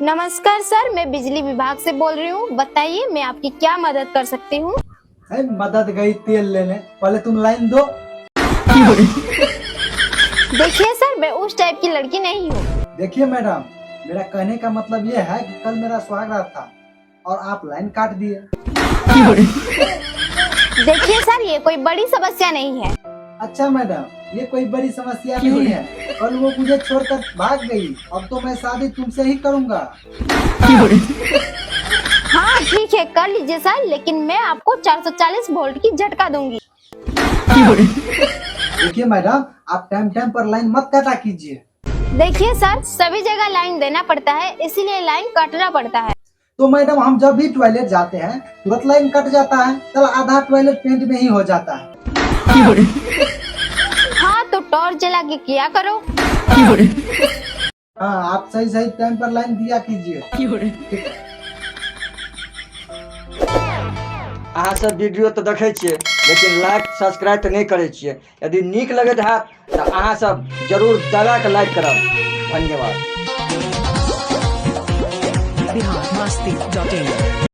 नमस्कार सर, मैं बिजली विभाग से बोल रही हूँ। बताइए मैं आपकी क्या मदद कर सकती हूँ। मदद गई तेल लेने, पहले तुम लाइन दो। देखिए सर, मैं उस टाइप की लड़की नहीं हूँ। देखिए मैडम, मेरा कहने का मतलब ये है कि कल मेरा सुहागरात था और आप लाइन काट दिए। देखिए सर, ये कोई बड़ी समस्या नहीं है। अच्छा मैडम, ये कोई बड़ी समस्या नहीं है। कल वो मुझे छोड़कर भाग गई, अब तो मैं शादी तुमसे ही करूंगा। हाँ ठीक है, कर लीजिए सर, लेकिन मैं आपको 440 वोल्ट की झटका दूंगी। देखिए मैडम, आप टाइम टाइम पर लाइन मत काटा कीजिए। देखिए सर, सभी जगह लाइन देना पड़ता है, इसीलिए लाइन काटना पड़ता है। तो मैडम, हम जब भी टॉयलेट जाते हैं तुरंत लाइन कट जाता है, चल आधा टॉयलेट पेंट में ही हो जाता है। हाँ तो टॉर्च जला के किया करो। हाँ, आप सही सही टाइम पर लाइन दिया कीजिए। ठीक है। अहाँ सब वीडियो तो देखे छियै, लेकिन लाइक सब्सक्राइब तो नहीं करे छियै। यदि नीक लगैत हैत तो अहाँ सब जरूर दबा के लाइक करब। धन्यवाद। biharmasti.in